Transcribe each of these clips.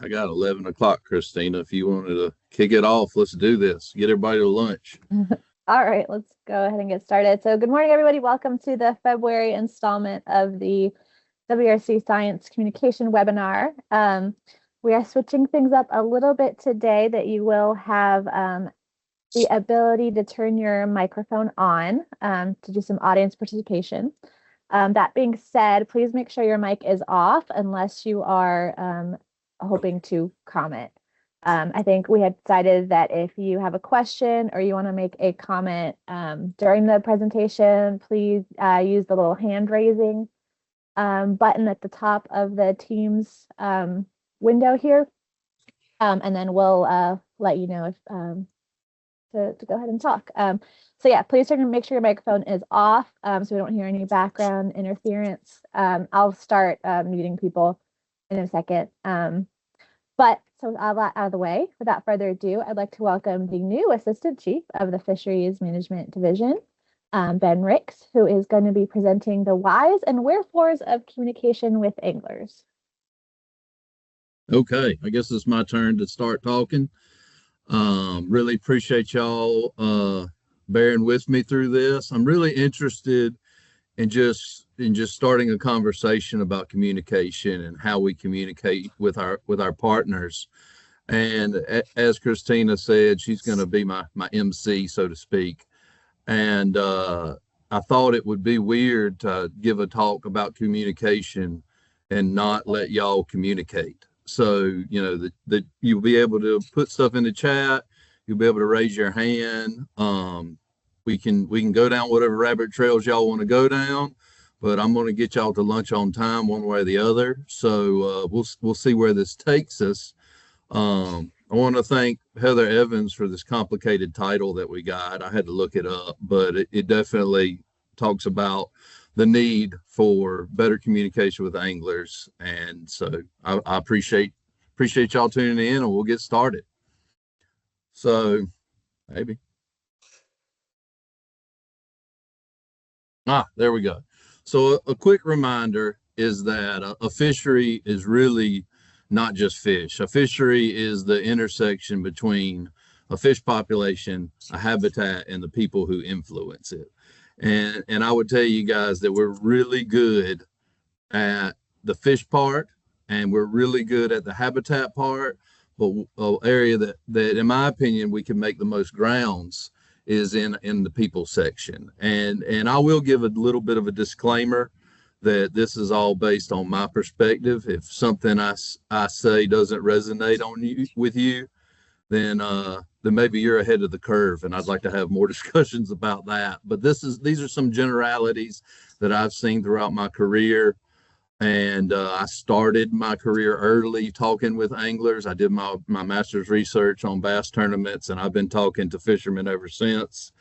I got 11 o'clock, Christina. If you wanted to kick it off, let's do this. Get everybody to lunch. All right, let's go ahead and get started. So good morning, everybody. Welcome to the February installment of the WRC Science Communication webinar. We are switching things up a little bit today that you will have the ability to turn your microphone on to do some audience participation. That being said, please make sure your mic is off unless you are hoping to comment. I think we had decided that if you have a question or you want to make a comment during the presentation, please use the little hand raising button at the top of the Teams window here. And then we'll let you know if to go ahead and talk. So yeah, please make sure your microphone is off so we don't hear any background interference. I'll start muting people in a second. But so all that out of the way, without further ado, I'd like to welcome the new Assistant Chief of the Fisheries Management Division, Ben Ricks, who is going to be presenting the whys and wherefores of communication with anglers. Okay, I guess it's my turn to start talking. Really appreciate y'all bearing with me through this. I'm really interested in just starting a conversation about communication and how we communicate with our partners. And as Christina said, she's going to be my MC, so to speak. And I thought it would be weird to give a talk about communication and not let y'all communicate. So, you know, that you'll be able to put stuff in the chat. You'll be able to raise your hand. We can go down whatever rabbit trails y'all want to go down, but I'm going to get y'all to lunch on time one way or the other. So we'll see where this takes us. I want to thank Heather Evans for this complicated title that we got. I had to look it up, but it definitely talks about the need for better communication with anglers. And so I appreciate y'all tuning in, and we'll get started. So maybe. There we go. So a quick reminder is that a fishery is really not just fish. A fishery is the intersection between a fish population, a habitat, and the people who influence it. And I would tell you guys that we're really good at the fish part, and we're really good at the habitat part. But an area that in my opinion we can make the most grounds is in the people section. And I will give a little bit of a disclaimer that this is all based on my perspective. If something I say doesn't resonate with you, then maybe you're ahead of the curve, and I'd like to have more discussions about that. But these are some generalities that I've seen throughout my career. And I started my career early talking with anglers. I did my master's research on bass tournaments, and I've been talking to fishermen ever since.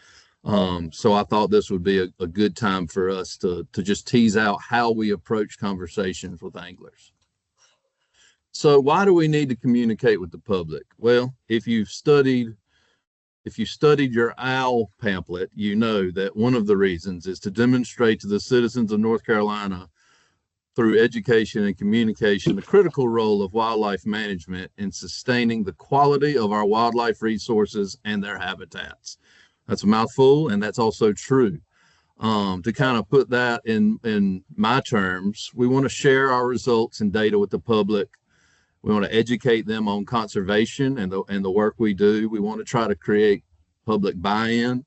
So I thought this would be a good time for us to just tease out how we approach conversations with anglers. So why do we need to communicate with the public? Well, if you studied your OWL pamphlet, you know that one of the reasons is to demonstrate to the citizens of North Carolina through education and communication the critical role of wildlife management in sustaining the quality of our wildlife resources and their habitats. That's a mouthful, and that's also true. To kind of put that in my terms, we want to share our results and data with the public. We want to educate them on conservation and the work we do. We want to try to create public buy-in.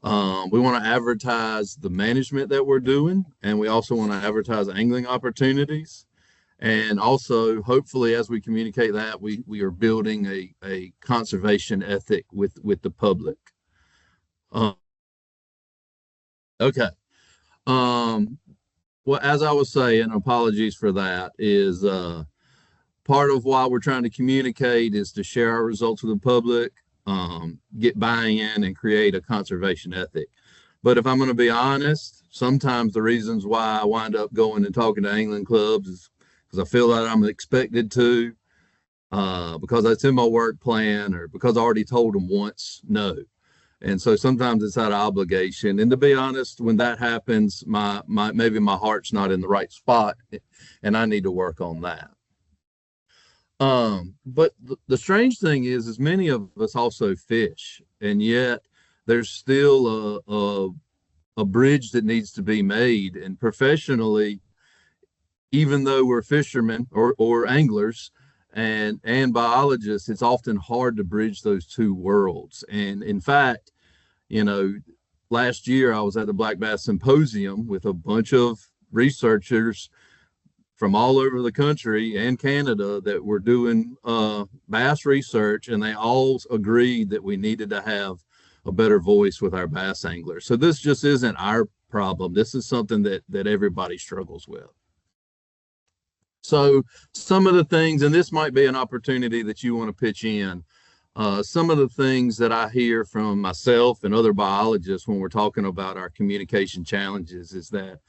We want to advertise the management that we're doing, and we also want to advertise angling opportunities. And also, hopefully, as we communicate that, we are building a conservation ethic with the public. Okay. Well, as I was saying, apologies for that, is part of why we're trying to communicate is to share our results with the public, get buy-in, and create a conservation ethic. But if I'm going to be honest, sometimes the reasons why I wind up going and talking to angling clubs is because I feel that I'm expected to, because that's in my work plan, or because I already told them once no. And so sometimes it's out of obligation. And to be honest, when that happens, maybe my heart's not in the right spot, and I need to work on that. But the strange thing is many of us also fish, and yet there's still a bridge that needs to be made. And professionally, even though we're fishermen or anglers and biologists, it's often hard to bridge those two worlds. And in fact, you know, last year I was at the Black Bass Symposium with a bunch of researchers from all over the country and Canada that were doing bass research, and they all agreed that we needed to have a better voice with our bass anglers. So this just isn't our problem. This is something that everybody struggles with. So some of the things, and this might be an opportunity that you want to pitch in. Some of the things that I hear from myself and other biologists when we're talking about our communication challenges is that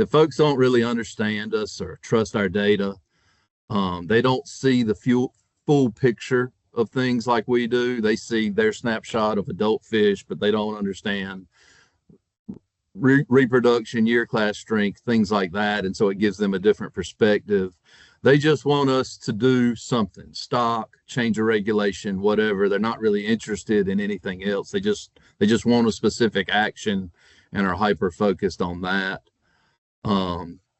folks don't really understand us or trust our data. They don't see the full picture of things like we do. They see their snapshot of adult fish, but they don't understand reproduction, year class strength, things like that. And so it gives them a different perspective. They just want us to do something, stock, change a regulation, whatever. They're not really interested in anything else. They just want a specific action and are hyper focused on that.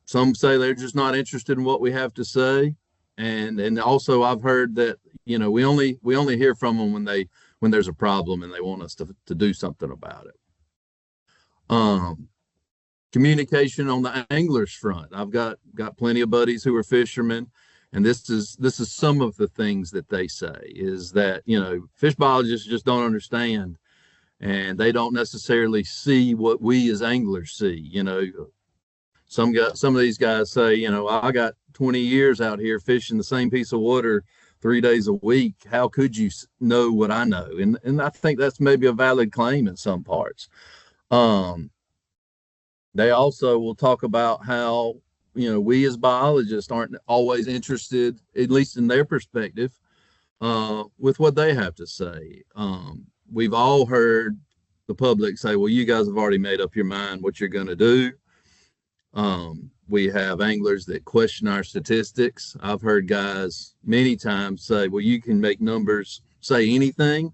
Some say they're just not interested in what we have to say. And also I've heard that, we only hear from them when there's a problem and they want us to do something about it. Communication on the anglers front. I've got plenty of buddies who are fishermen, and this is some of the things that they say is that, fish biologists just don't understand, and they don't necessarily see what we as anglers see. Some of these guys say, I got 20 years out here fishing the same piece of water 3 days a week. How could you know what I know? And I think that's maybe a valid claim in some parts. They also will talk about how, we as biologists aren't always interested, at least in their perspective, with what they have to say. We've all heard the public say, well, you guys have already made up your mind what you're going to do. We have anglers that question our statistics. I've heard guys many times say, well, you can make numbers say anything.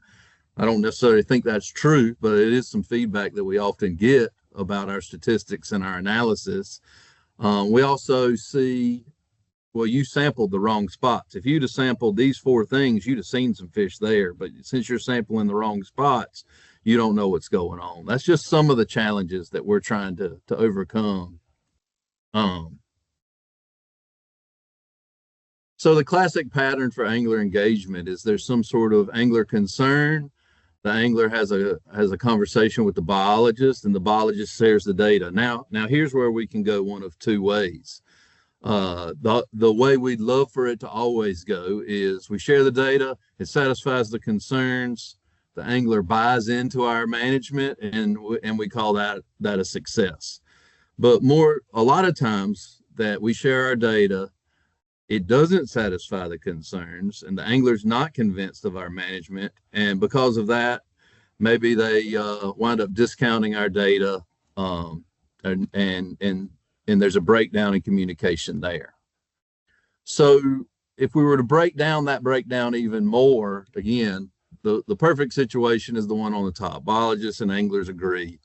I don't necessarily think that's true, but it is some feedback that we often get about our statistics and our analysis. We also see, well, you sampled the wrong spots. If you'd have sampled these 4 things, you'd have seen some fish there. But since you're sampling the wrong spots, you don't know what's going on. That's just some of the challenges that we're trying to overcome. So the classic pattern for angler engagement is there's some sort of angler concern. The angler has a conversation with the biologist, and the biologist shares the data. Now here's where we can go one of 2 ways. The way we'd love for it to always go is we share the data, it satisfies the concerns, the angler buys into our management, and we call that a success. But a lot of times that we share our data, it doesn't satisfy the concerns, and the angler's not convinced of our management. And because of that, maybe they wind up discounting our data, and there's a breakdown in communication there. So if we were to break down even more, again, the perfect situation is the one on the top. Biologists and anglers agree.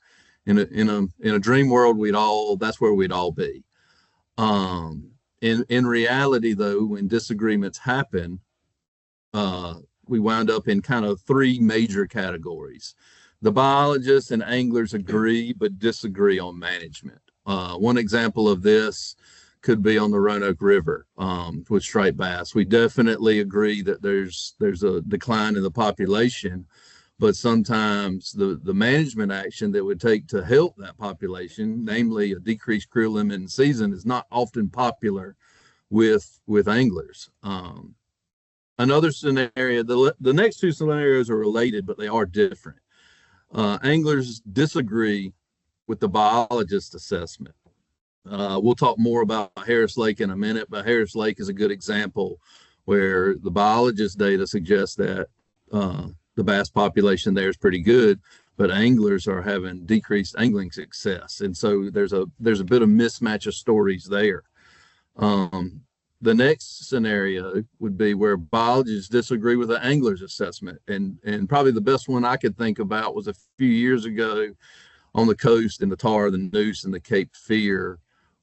In a dream world, that's where we'd all be. In reality, though, when disagreements happen, we wind up in kind of 3 major categories. The biologists and anglers agree but disagree on management. One example of this could be on the Roanoke River with striped bass. We definitely agree that there's a decline in the population, but sometimes the management action that would take to help that population, namely a decreased creel limit in season, is not often popular with anglers. Another scenario, the next 2 scenarios are related, but they are different. Anglers disagree with the biologist assessment. We'll talk more about Harris Lake in a minute, but Harris Lake is a good example where the biologist data suggests that the bass population there is pretty good, but anglers are having decreased angling success. And so there's a bit of mismatch of stories there. the next scenario would be where biologists disagree with the angler's assessment. And probably the best one I could think about was a few years ago on the coast in the Tar, the Noose, and the Cape Fear.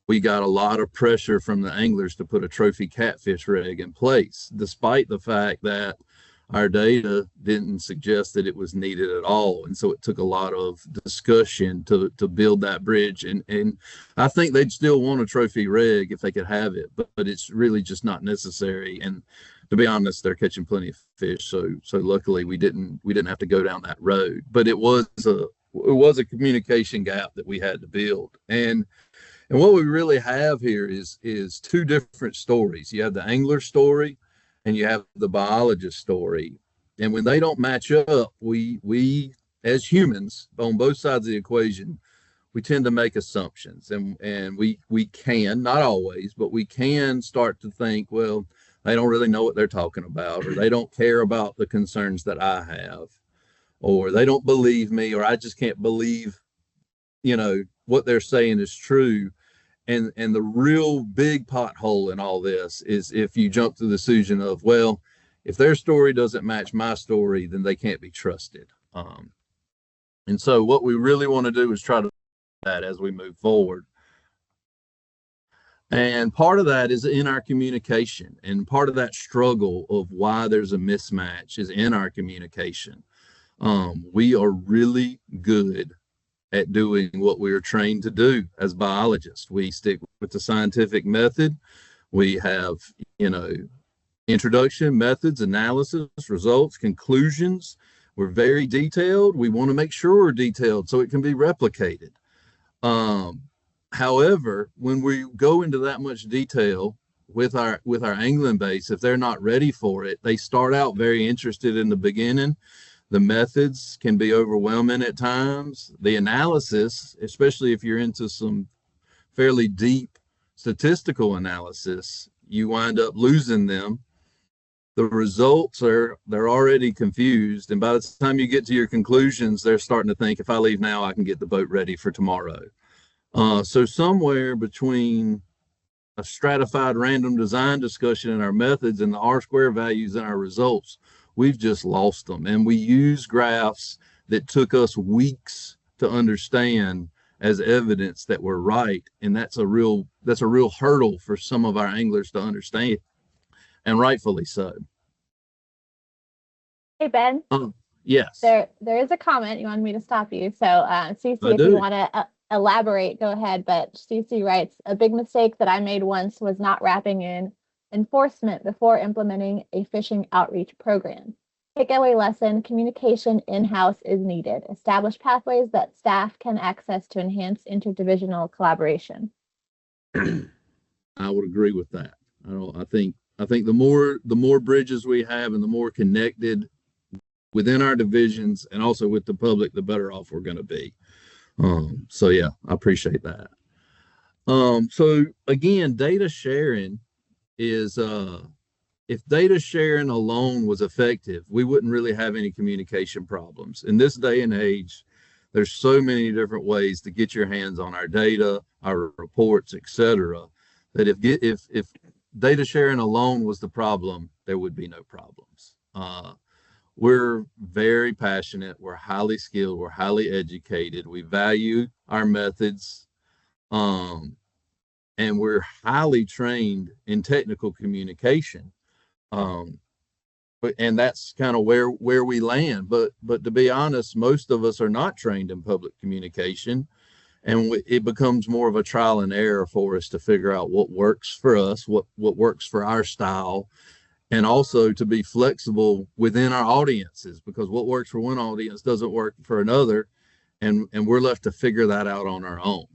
We got a lot of pressure from the anglers to put a trophy catfish reg in place, despite the fact that our data didn't suggest that it was needed at all. And so it took a lot of discussion to build that bridge. And I think they'd still want a trophy reg if they could have it, but it's really just not necessary. And to be honest, they're catching plenty of fish. So luckily we didn't have to go down that road. But it was a communication gap that we had to build. And what we really have here is two different stories. You have the angler story and you have the biologist story. And when they don't match up, we as humans on both sides of the equation, we tend to make assumptions. And we can, not always, but we can start to think, well, they don't really know what they're talking about, or they don't care about the concerns that I have, or they don't believe me, or I just can't believe, what they're saying is true. And the real big pothole in all this is if you jump to the decision of, well, if their story doesn't match my story, then they can't be trusted. And so what we really want to do is try to do that as we move forward. And part of that is in our communication. And part of that struggle of why there's a mismatch is in our communication. We are really good at doing what we are trained to do as biologists. We stick with the scientific method. We have, introduction, methods, analysis, results, conclusions. We're very detailed. We want to make sure we're detailed so it can be replicated. However, when we go into that much detail with our angling base, if they're not ready for it, they start out very interested in the beginning. The methods can be overwhelming at times. The analysis, especially if you're into some fairly deep statistical analysis, you wind up losing them. The results they're already confused. And by the time you get to your conclusions, they're starting to think, if I leave now, I can get the boat ready for tomorrow. So somewhere between a stratified random design discussion in our methods and the R-square values in our results, we've just lost them. And we use graphs that took us weeks to understand as evidence that we're right. And that's a real hurdle for some of our anglers to understand, and rightfully so. Hey, Ben. Yes. There is a comment. You wanted me to stop you. So, Cece, if you want to elaborate, go ahead. But Cece writes, a big mistake that I made once was not wrapping in enforcement before implementing a fishing outreach program. Takeaway lesson, communication in-house is needed. Establish pathways that staff can access to enhance interdivisional collaboration. I would agree with that. I think the more bridges we have and the more connected within our divisions and also with the public, the better off we're going to be. So yeah, I appreciate that. So again, data sharing is if data sharing alone was effective, we wouldn't really have any communication problems. In this day and age, there's so many different ways to get your hands on our data, our reports, etc., that if data sharing alone was the problem, there would be no problems. We're very passionate, we're highly skilled, we're highly educated, we value our methods, and we're highly trained in technical communication. And that's kind of where we land. But to be honest, most of us are not trained in public communication, and it becomes more of a trial and error for us to figure out what works for us, what works for our style, and also to be flexible within our audiences, because what works for one audience doesn't work for another, and we're left to figure that out on our own.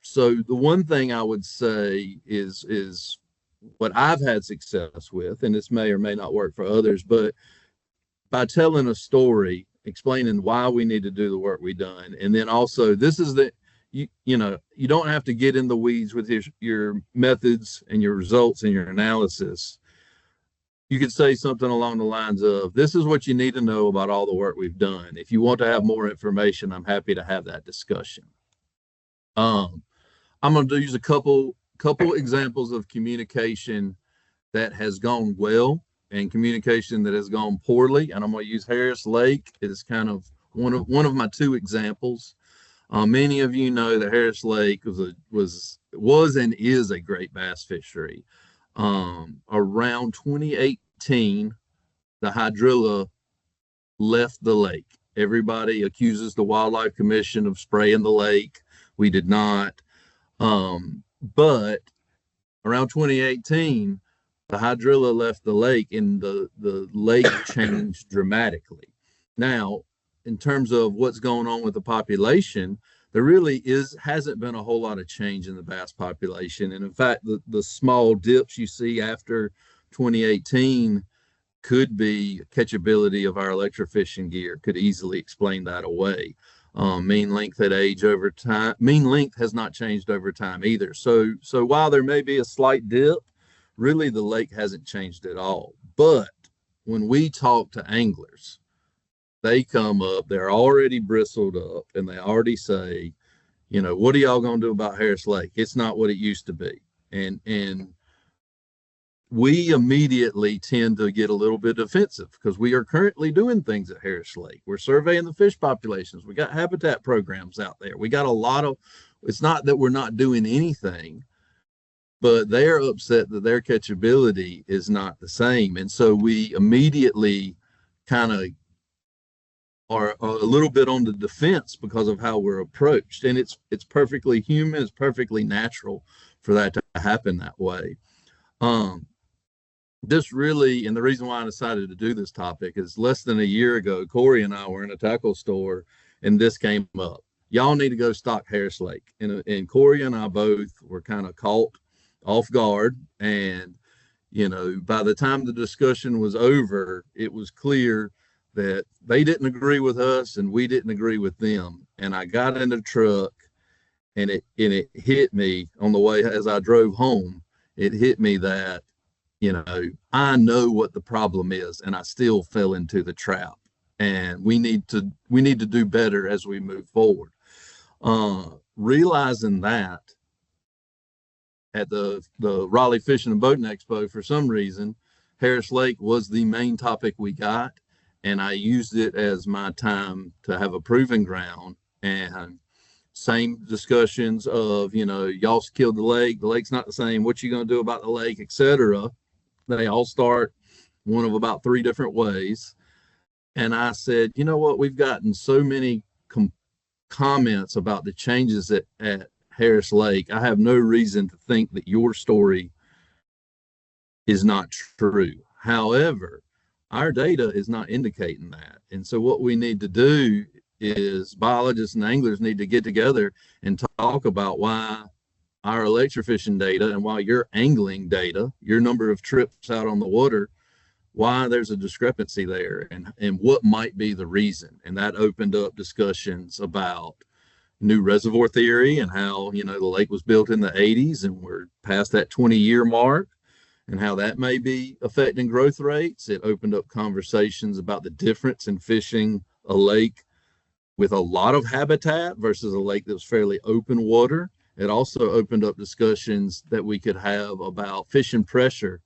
So the one thing I would say is what I've had success with, and this may or may not work for others, but by telling a story, explaining why we need to do the work we've done, and then also this is you don't have to get in the weeds with your methods and your results and your analysis. You could say something along the lines of, this is what you need to know about all the work we've done. If you want to have more information, I'm happy to have that discussion. I'm going to use a couple couple examples of communication that has gone well and communication that has gone poorly. And I'm going to use Harris Lake as kind of one of my two examples. Many of you know that Harris Lake was and is a great bass fishery. Around 2018, the hydrilla left the lake. Everybody accuses the Wildlife Commission of spraying the lake. We did not. But around 2018, the hydrilla left the lake and the lake changed dramatically. Now, in terms of what's going on with the population, there really hasn't been a whole lot of change in the bass population. And in fact, the small dips you see after 2018 could be catchability of our electrofishing gear, could easily explain that away. Mean length at age over time, mean length has not changed over time either. So while there may be a slight dip, really the lake hasn't changed at all. But when we talk to anglers, they come up, they're already bristled up, and they already say, what are y'all going to do about Harris Lake? It's not what it used to be. And we immediately tend to get a little bit defensive because we are currently doing things at Harris Lake. We're surveying the fish populations. We got habitat programs out there. We got a lot of, it's not that we're not doing anything, but they're upset that their catchability is not the same. And so we immediately kind of are a little bit on the defense because of how we're approached. And it's perfectly human, it's perfectly natural for that to happen that way. This really, and the reason why I decided to do this topic is less than a year ago, Corey and I were in a tackle store and this came up. Y'all need to go stock Harris Lake. And Corey and I both were kind of caught off guard. And, by the time the discussion was over, it was clear that they didn't agree with us and we didn't agree with them. And I got in the truck and it hit me on the way as I drove home. It hit me that, I know what the problem is and I still fell into the trap, and we need to do better as we move forward. Realizing that at the Raleigh Fishing and Boating Expo, for some reason, Harris Lake was the main topic we got. And I used it as my time to have a proving ground. And same discussions of, y'all killed the lake's not the same, what you going to do about the lake, etc. They all start one of about three different ways. And I said, you know what, we've gotten so many comments about the changes at Harris Lake. I have no reason to think that your story is not true. However, our data is not indicating that. And so what we need to do is biologists and anglers need to get together and talk about why our electrofishing data and why your angling data, your number of trips out on the water, why there's a discrepancy there and what might be the reason. And that opened up discussions about new reservoir theory and how, the lake was built in the 80s and we're past that 20-year mark, and how that may be affecting growth rates. It opened up conversations about the difference in fishing a lake with a lot of habitat versus a lake that was fairly open water. It also opened up discussions that we could have about fishing pressure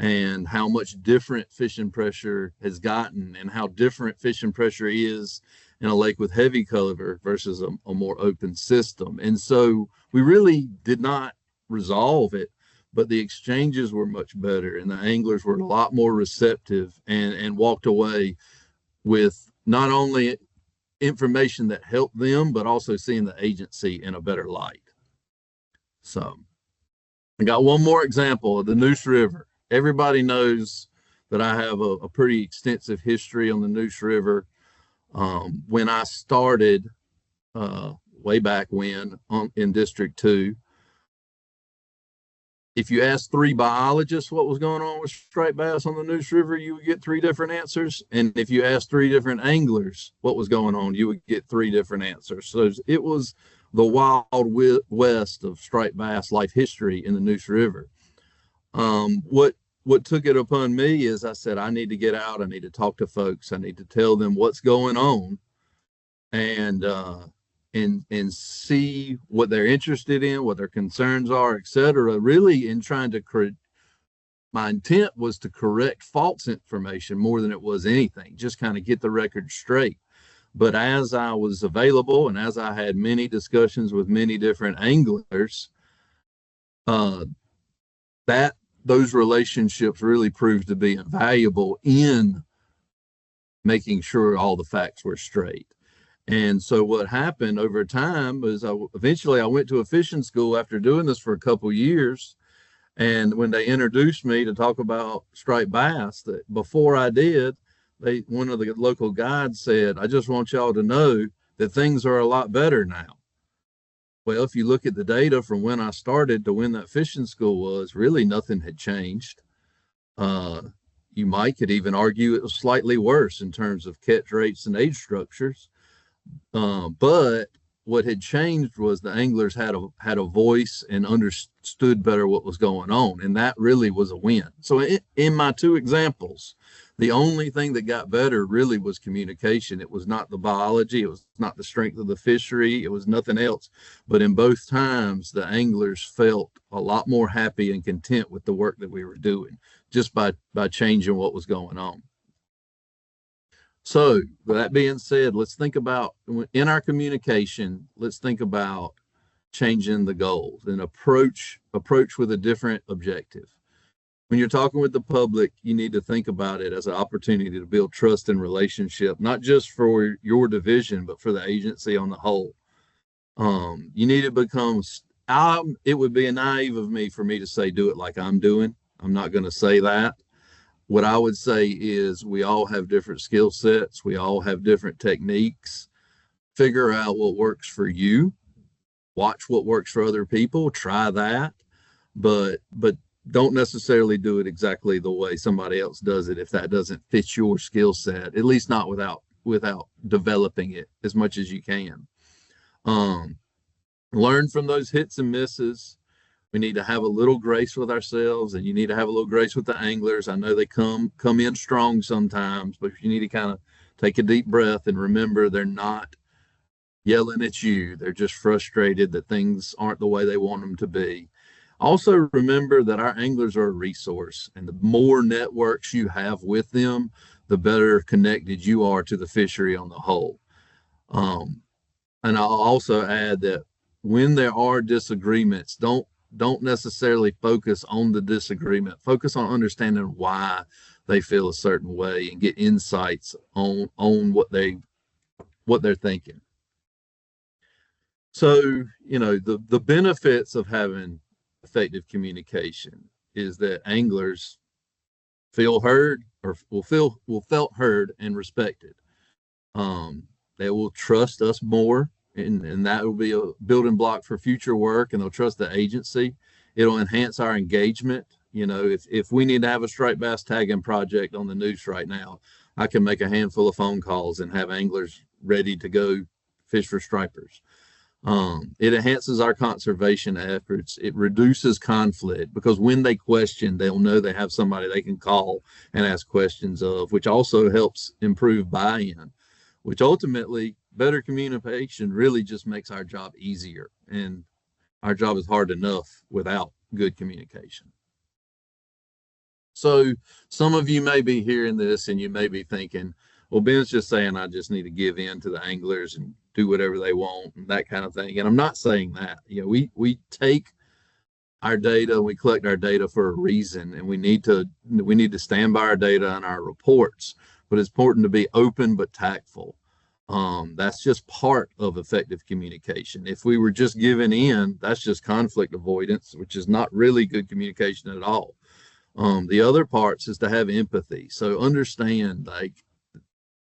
and how much different fishing pressure has gotten and how different fishing pressure is in a lake with heavy cover versus a more open system. And so we really did not resolve it, but the exchanges were much better and the anglers were a lot more receptive and walked away with not only information that helped them, but also seeing the agency in a better light. So I got one more example of the Neuse River. Everybody knows that I have a pretty extensive history on the Neuse River. When I started way back when in District 2, if you asked three biologists what was going on with striped bass on the Neuse River, you would get three different answers. And if you asked three different anglers what was going on, you would get three different answers. So it was the wild west of striped bass life history in the Neuse River. What took it upon me is I said, I need to get out. I need to talk to folks. I need to tell them what's going on. And and see what they're interested in, what their concerns are, etc. Really, in trying to correct, my intent was to correct false information more than it was anything, just kind of get the record straight. But as I was available and as I had many discussions with many different anglers, uh, that those relationships really proved to be invaluable in making sure all the facts were straight. And so what happened over time was eventually I went to a fishing school after doing this for a couple years. And when they introduced me to talk about striped bass, that before I did, one of the local guides said, "I just want y'all to know that things are a lot better now." Well, if you look at the data from when I started to when that fishing school was, really nothing had changed. Uh, you could even argue it was slightly worse in terms of catch rates and age structures. But what had changed was the anglers had a voice and understood better what was going on, and that really was a win. So in my two examples, the only thing that got better really was communication. It was not the biology, it was not the strength of the fishery, it was nothing else. But in both times, the anglers felt a lot more happy and content with the work that we were doing just by changing what was going on. So with that being said, let's think about in our communication, let's think about changing the goals and approach with a different objective. When you're talking with the public, you need to think about it as an opportunity to build trust and relationship, not just for your division, but for the agency on the whole. You need to become, it would be naive of me for me to say, do it like I'm doing. I'm not going to say that. What I would say is we all have different skill sets. We all have different techniques. Figure out what works for you. Watch what works for other people. Try that. But don't necessarily do it exactly the way somebody else does it if that doesn't fit your skill set, at least not without developing it as much as you can. Learn from those hits and misses. We need to have a little grace with ourselves, and you need to have a little grace with the anglers. I know they come in strong sometimes, but you need to kind of take a deep breath and remember they're not yelling at you. They're just frustrated that things aren't the way they want them to be. Also remember that our anglers are a resource, and the more networks you have with them, the better connected you are to the fishery on the whole. And I'll also add that when there are disagreements, don't necessarily focus on the disagreement. Focus on understanding why they feel a certain way and get insights on what they're thinking. So, the benefits of having effective communication is that anglers feel heard or will felt heard and respected. They will trust us more, and that will be a building block for future work, and they'll trust the agency. It'll enhance our engagement. If we need to have a striped bass tagging project on the news right now, I can make a handful of phone calls and have anglers ready to go fish for stripers. It enhances our conservation efforts. It reduces conflict because when they question, they'll know they have somebody they can call and ask questions of, which also helps improve buy-in, which ultimately better communication really just makes our job easier. And our job is hard enough without good communication. So some of you may be hearing this and you may be thinking, well, Ben's just saying I just need to give in to the anglers and do whatever they want and that kind of thing. And I'm not saying that. We take our data, we collect our data for a reason, and we need to stand by our data and our reports. But it's important to be open but tactful. That's just part of effective communication. If we were just giving in, that's just conflict avoidance, which is not really good communication at all. The other parts is to have empathy. So understand,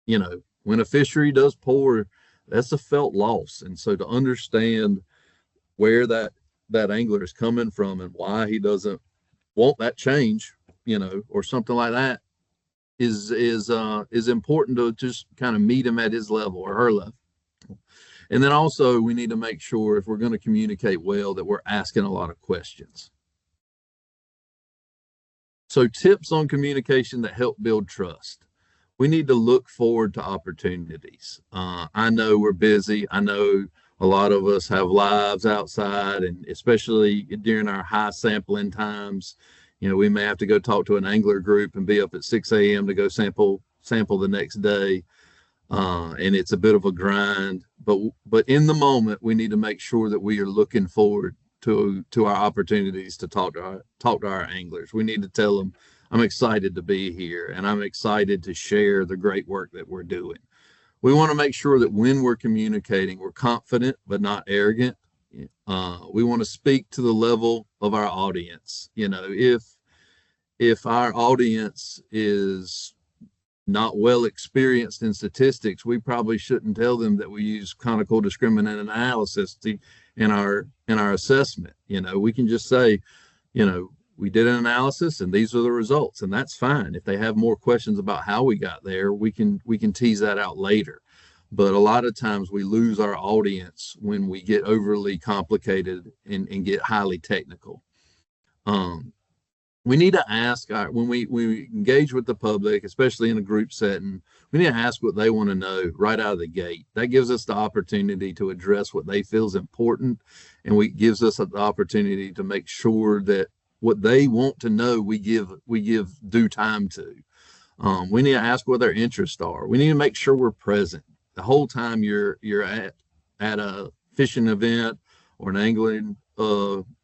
when a fishery does poor, that's a felt loss. And so to understand where that angler is coming from and why he doesn't want that change, or something like that is important to just kind of meet him at his level or her level. And then also we need to make sure if we're going to communicate well that we're asking a lot of questions. So tips on communication that help build trust. We need to look forward to opportunities. I know we're busy. I know A lot of us have lives outside, and especially during our high sampling times, we may have to go talk to an angler group and be up at 6 a.m. to go sample the next day. And it's a bit of a grind, but in the moment, we need to make sure that we are looking forward to our opportunities to talk to our anglers. We need to tell them, I'm excited to be here, and I'm excited to share the great work that we're doing. We want to make sure that when we're communicating, we're confident but not arrogant. We want to speak to the level of our audience. If our audience is not well experienced in statistics, we probably shouldn't tell them that we use conical discriminant analysis in our assessment. We can just say, we did an analysis and these are the results, and that's fine. If they have more questions about how we got there, we can tease that out later. But a lot of times we lose our audience when we get overly complicated and get highly technical. We need to ask when we engage with the public, especially in a group setting, we need to ask what they want to know right out of the gate. That gives us the opportunity to address what they feel is important, and gives us the opportunity to make sure that what they want to know, we give due time to. We need to ask what their interests are. We need to make sure we're present the whole time you're at a fishing event or an angling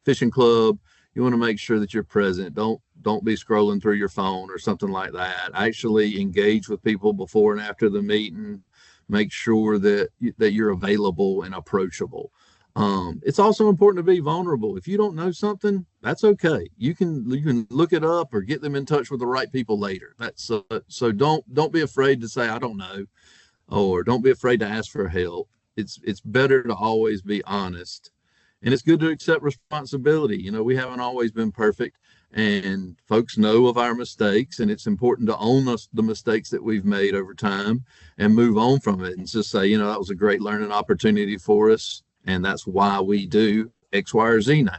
fishing club. You want to make sure that you're present. Don't be scrolling through your phone or something like that. Actually engage with people before and after the meeting. Make sure that you're available and approachable. It's also important to be vulnerable. If you don't know something, that's okay. You can look it up or get them in touch with the right people later. So don't be afraid to say I don't know, or don't be afraid to ask for help. It's better to always be honest, and it's good to accept responsibility. We haven't always been perfect, and folks know of our mistakes, and it's important to own the mistakes that we've made over time and move on from it and just say, that was a great learning opportunity for us. And that's why we do X, Y, or Z now.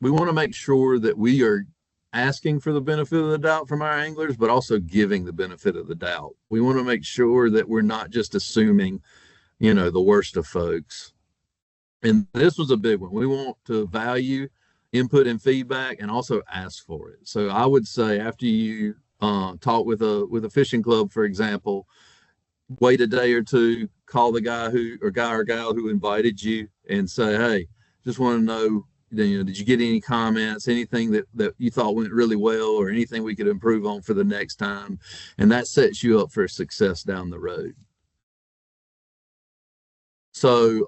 We want to make sure that we are asking for the benefit of the doubt from our anglers, but also giving the benefit of the doubt. We want to make sure that we're not just assuming, the worst of folks. And this was a big one. We want to value input and feedback and also ask for it. So I would say after you talk with a fishing club, for example, wait a day or two, call the guy or gal who invited you and say, hey, just want to know, did you get any comments, anything that you thought went really well, or anything we could improve on for the next time? And that sets you up for success down the road. So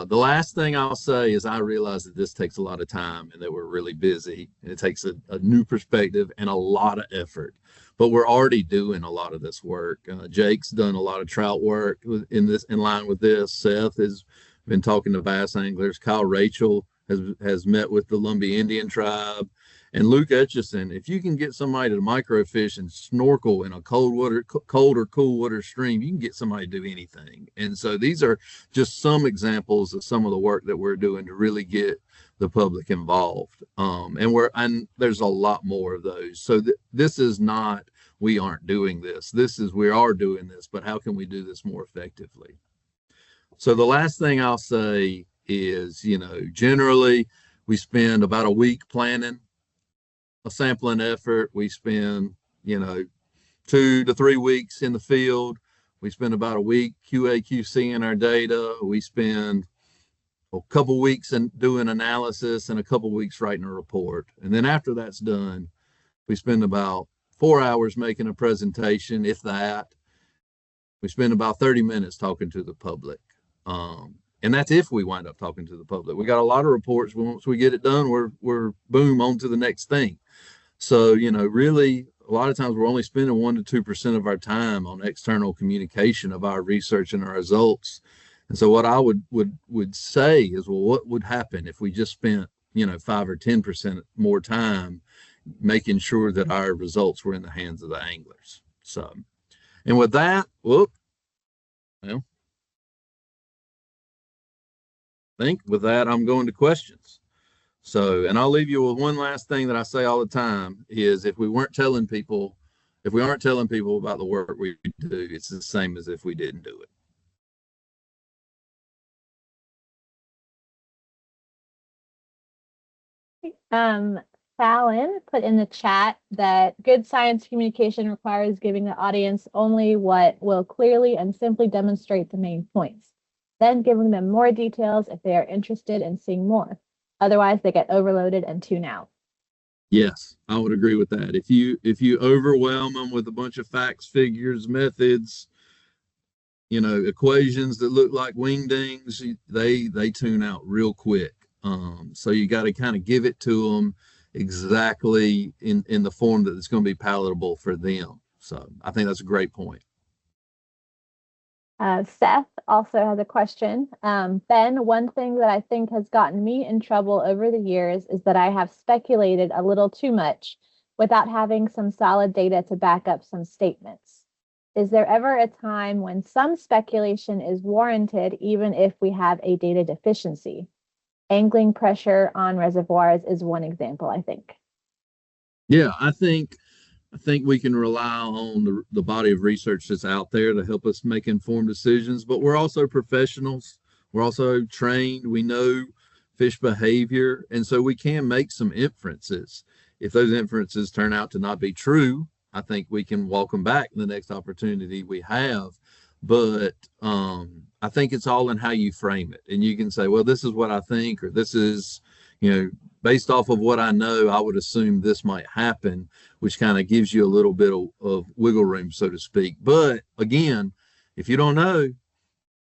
the last thing I'll say is I realize that this takes a lot of time and that we're really busy, and it takes a new perspective and a lot of effort. But we're already doing a lot of this work. Jake's done a lot of trout work in line with this. Seth has been talking to bass anglers. Kyle Rachel has met with the Lumbee Indian tribe. And Luke Etchison, if you can get somebody to microfish and snorkel in a cold or cool water stream, you can get somebody to do anything. And so these are just some examples of some of the work that we're doing to really get the public involved. And there's a lot more of those. So this is not, we aren't doing this. This is, we are doing this, but how can we do this more effectively? So the last thing I'll say is, generally we spend about a week planning a sampling effort. We spend, 2 to 3 weeks in the field. We spend about a week QA/QC in our data. We spend a couple weeks in doing analysis and a couple weeks writing a report. And then after that's done, we spend about 4 hours making a presentation, if that. We spend about 30 minutes talking to the public. And that's if we wind up talking to the public. We got a lot of reports. Once we get it done, we're boom, on to the next thing. So, really, a lot of times we're only spending 1% to 2% of our time on external communication of our research and our results. And so what I would say is, well, what would happen if we just spent, 5 or 10% more time making sure that our results were in the hands of the anglers? So, and with that, I think with that, I'm going to questions. So, and I'll leave you with one last thing that I say all the time is if we aren't telling people about the work we do, it's the same as if we didn't do it. Fallon put in the chat that good science communication requires giving the audience only what will clearly and simply demonstrate the main points, then giving them more details if they are interested in seeing more. Otherwise, they get overloaded and tune out. Yes, I would agree with that. If you overwhelm them with a bunch of facts, figures, methods, equations that look like wingdings, they tune out real quick. So you got to kind of give it to them exactly in the form that it's going to be palatable for them. So I think that's a great point. Seth also has a question. Ben, one thing that I think has gotten me in trouble over the years is that I have speculated a little too much without having some solid data to back up some statements. Is there ever a time when some speculation is warranted, even if we have a data deficiency? Angling pressure on reservoirs is one example, I think. Yeah, I think we can rely on the body of research that's out there to help us make informed decisions, but we're also professionals. We're also trained. We know fish behavior, and so we can make some inferences. If those inferences turn out to not be true, I think we can walk them back the next opportunity we have. But I think it's all in how you frame it. And you can say, well, this is what I think, or this is, based off of what I know, I would assume this might happen, which kind of gives you a little bit of wiggle room, so to speak. But again, if you don't know,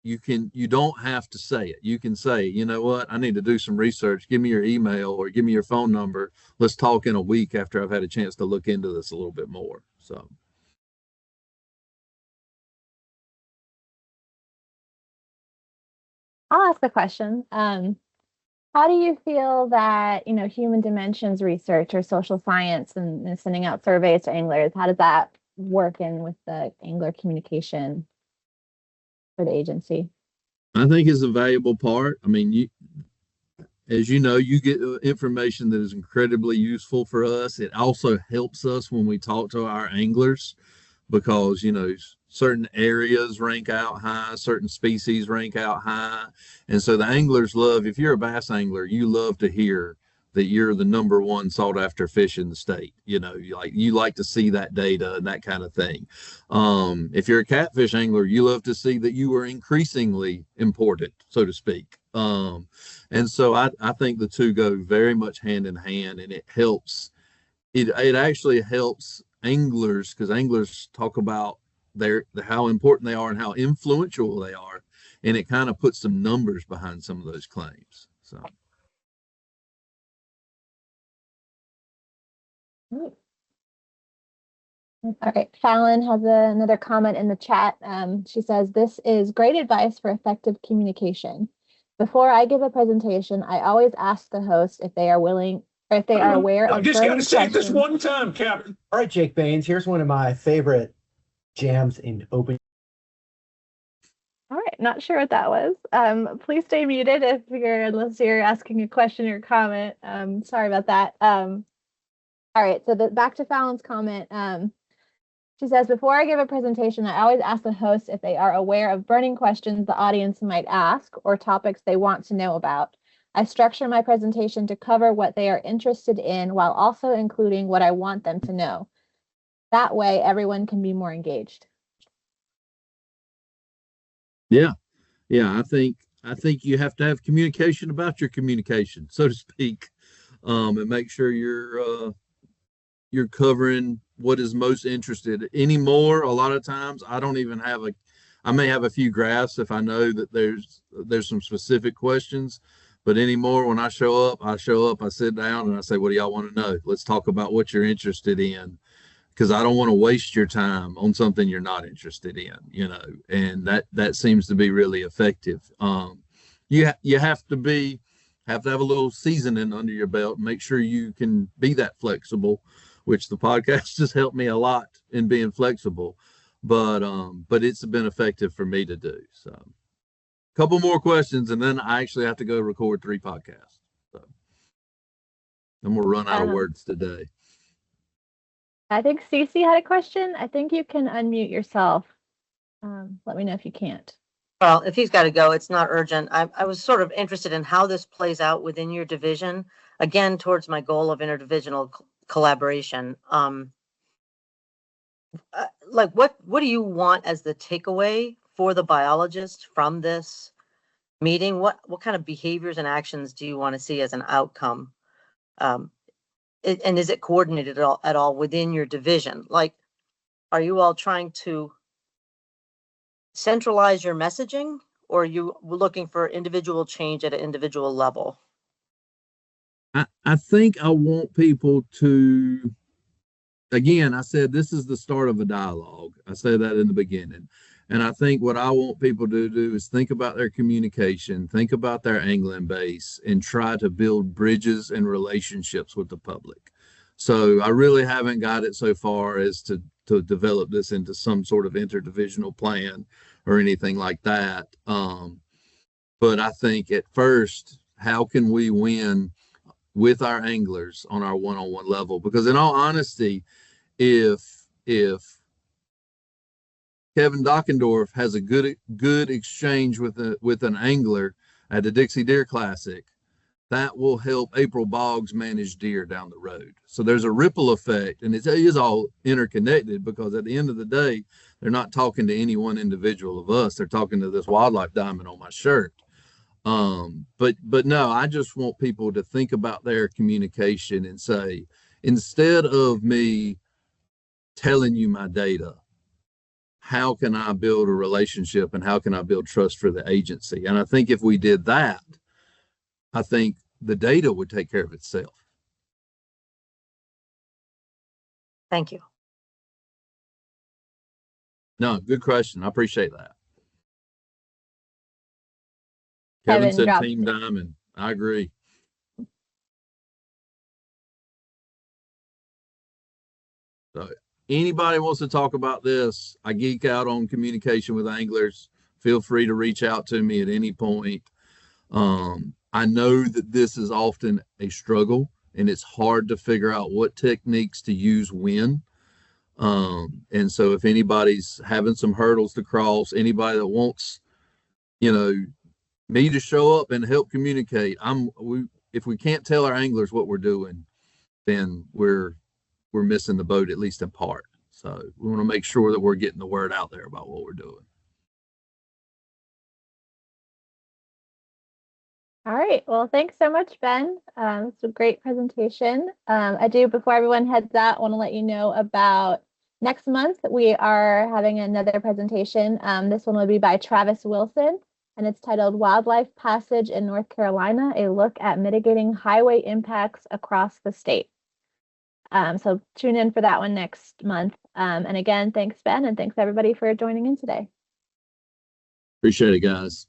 you don't have to say it. You can say, you know what, I need to do some research. Give me your email or give me your phone number. Let's talk in a week after I've had a chance to look into this a little bit more. So. I'll ask a question. How do you feel that, human dimensions research or social science and sending out surveys to anglers, how does that work in with the angler communication for the agency? I think is a valuable part. I mean, as you know, you get information that is incredibly useful for us. It also helps us when we talk to our anglers because, certain areas rank out high, certain species rank out high. And so the anglers love, if you're a bass angler, you love to hear that you're the number one sought after fish in the state. You like to see that data and that kind of thing. If you're a catfish angler, you love to see that you are increasingly important, so to speak. And so I think the two go very much hand in hand, and it helps. It actually helps anglers because anglers talk about how important they are and how influential they are, and it kind of puts some numbers behind some of those claims. So. All right, Fallon has another comment in the chat. She says, this is great advice for effective communication. Before I give a presentation, I always ask the host if they are willing or if they are aware of just burning gotta say questions. this one time, Captain. All right, Jake Baines, here's one of my favorite jams in open. All right, not sure what that was. Please stay muted unless you're asking a question or comment. Sorry about that. All right, so back to Fallon's comment. She says, before I give a presentation, I always ask the host if they are aware of burning questions the audience might ask or topics they want to know about. I structure my presentation to cover what they are interested in while also including what I want them to know. That way, everyone can be more engaged. Yeah. I think you have to have communication about your communication, so to speak, and make sure you're covering what is most interested. Anymore, a lot of times I don't even have I may have a few graphs if I know that there's some specific questions, but anymore when I show up, I sit down and I say, what do y'all want to know? Let's talk about what you're interested in, because I don't want to waste your time on something you're not interested in, and that seems to be really effective. You have to have a little seasoning under your belt and make sure you can be that flexible, which the podcast has helped me a lot in being flexible, but it's been effective for me to do. So a couple more questions and then I actually have to go record 3 podcasts. So I'm gonna run out of words today. I think Cece had a question. I think you can unmute yourself. Let me know if you can't. Well, if he's got to go, it's not urgent. I was sort of interested in how this plays out within your division. again, towards my goal of interdivisional collaboration. Like what do you want as the takeaway for the biologist from this meeting? What kind of behaviors and actions do you want to see as an outcome? And is it coordinated at all within your division? Like, are you all trying to centralize your messaging, or are you looking for individual change at an individual level? I think I want people to, again, I said this is the start of a dialogue. I said that in the beginning. And I think what I want people to do is think about their communication, think about their angling base, and try to build bridges and relationships with the public. So I really haven't got it so far as to develop this into some sort of interdivisional plan or anything like that. But I think at first, how can we win with our anglers on our one-on-one level? Because in all honesty, if Kevin Dockendorf has a good exchange with an angler at the Dixie Deer Classic, that will help April Boggs manage deer down the road. So there's a ripple effect, and it is all interconnected, because at the end of the day, they're not talking to any one individual of us. They're talking to this wildlife diamond on my shirt. But no, I just want people to think about their communication and say, instead of me telling you my data, how can I build a relationship and how can I build trust for the agency? And I think if we did that, I think the data would take care of itself. Thank you. No, good question. I appreciate that. Kevin Kevin said dropped Team it. Diamond. I agree. So anybody wants to talk about this, I geek out on communication with anglers. Feel free to reach out to me at any point. I know that this is often a struggle, and it's hard to figure out what techniques to use when. And so if anybody's having some hurdles to cross, anybody that wants, me to show up and help communicate, if we can't tell our anglers what we're doing, then we're missing the boat, at least in part. So we want to make sure that we're getting the word out there about what we're doing. All right. Well, thanks so much, Ben. It's a great presentation. I do, before everyone heads out, want to let you know about next month. We are having another presentation. This one will be by Travis Wilson, and it's titled Wildlife Passage in North Carolina, a look at mitigating highway impacts across the state. So tune in for that one next month. And again, thanks, Ben, and thanks everybody for joining in today. Appreciate it, guys.